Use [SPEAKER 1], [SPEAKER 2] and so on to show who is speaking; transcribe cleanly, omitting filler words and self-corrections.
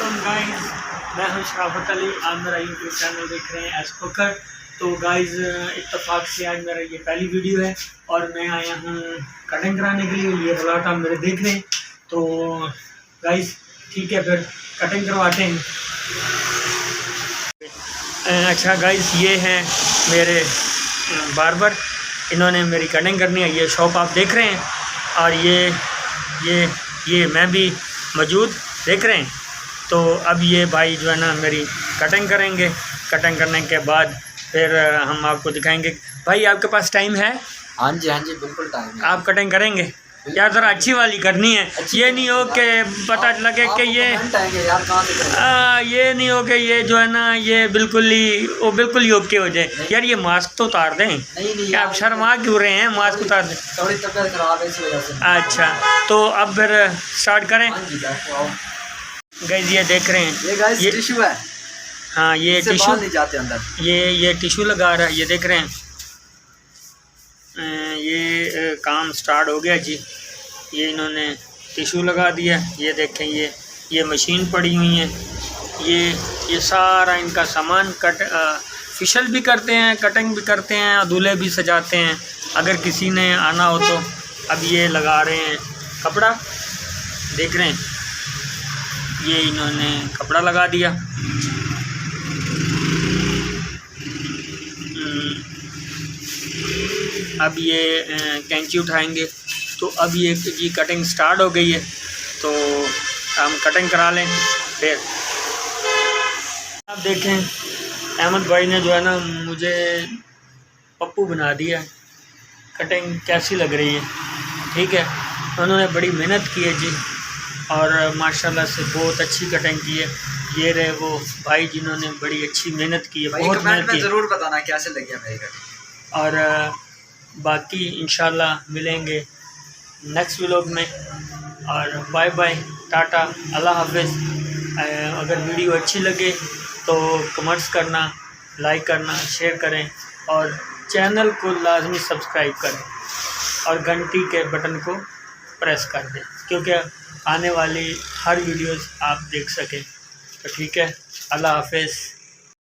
[SPEAKER 1] वालेकुम गाइस, मैं हूं शराफत अली। आप मेरा यूट्यूब चैनल देख रहे हैं एस कुकर। तो गाइस इत्तेफाक से आज मेरा ये पहली वीडियो है और मैं आया हूं कटिंग कराने के लिए। ये हालात आप मेरे देख रहे हैं। तो गाइस ठीक है, फिर कटिंग करवाते हैं। अच्छा गाइस, ये हैं मेरे बार्बर, इन्होंने मेरी कटिंग करनी है। ये शॉप आप देख रहे हैं और ये मैं भी मौजूद देख रहे हैं। तो अब ये भाई जो है ना मेरी कटिंग करेंगे। कटिंग करने के बाद फिर हम आपको दिखाएंगे। भाई आपके पास टाइम है?
[SPEAKER 2] हाँ जी बिल्कुल टाइम है।
[SPEAKER 1] आप कटिंग करेंगे यार? ज़रा अच्छी वाली करनी है। ये नहीं हो कि पता लगे कि ये
[SPEAKER 2] यार कहाँ से
[SPEAKER 1] ये नहीं हो कि ये जो है ना ये बिल्कुल ही ओके हो जाए। यार ये मास्क तो उतार दें।
[SPEAKER 2] नहीं
[SPEAKER 1] आप शर्मा क्यों रहे हैं? मास्क उतार दें।
[SPEAKER 2] थोड़ी तबीयत खराब है इस वजह से।
[SPEAKER 1] अच्छा, तो अब फिर स्टार्ट करें।
[SPEAKER 2] हाँ जी आओ।
[SPEAKER 1] गाइस ये देख रहे हैं,
[SPEAKER 2] ये गाइस टिश्यू है।
[SPEAKER 1] हाँ ये टिश्यू
[SPEAKER 2] नहीं जाते अंदर।
[SPEAKER 1] ये टिश्यू लगा रहा है। ये देख रहे हैं, ये काम स्टार्ट हो गया जी। ये इन्होंने टिश्यू लगा दिया। ये देखें, ये मशीन पड़ी हुई है। ये सारा इनका सामान फिशल भी करते हैं, कटिंग भी करते हैं, दूल्हे भी सजाते हैं। अगर किसी ने आना हो तो अब ये लगा रहे हैं कपड़ा। देख रहे हैं, ये इन्होंने कपड़ा लगा दिया। अब ये कैंची उठाएंगे। तो अब ये कटिंग स्टार्ट हो गई है, तो हम कटिंग करा लें फिर। आप देखें, अहमद भाई ने जो है ना मुझे पप्पू बना दिया। कटिंग कैसी लग रही है? ठीक है, उन्होंने बड़ी मेहनत की है जी और माशाल्लाह से बहुत अच्छी कटिंग की है। ये रहे वो भाई जिन्होंने बड़ी अच्छी मेहनत की है। बहुत मेहनत की।
[SPEAKER 2] ज़रूर बताना कैसे लगी मेरी कटिंग।
[SPEAKER 1] और बाकी इंशाल्लाह मिलेंगे नेक्स्ट व्लॉग में। और बाय बाय, टाटा, अल्लाह हाफिज़। अगर वीडियो अच्छी लगे तो कमेंट्स करना, लाइक करना, शेयर करें और चैनल को लाजमी सब्सक्राइब करें और घंटी के बटन को प्रेस कर दें, क्योंकि आने वाली हर वीडियोस आप देख सकें। तो ठीक है, अल्लाह हाफिज़।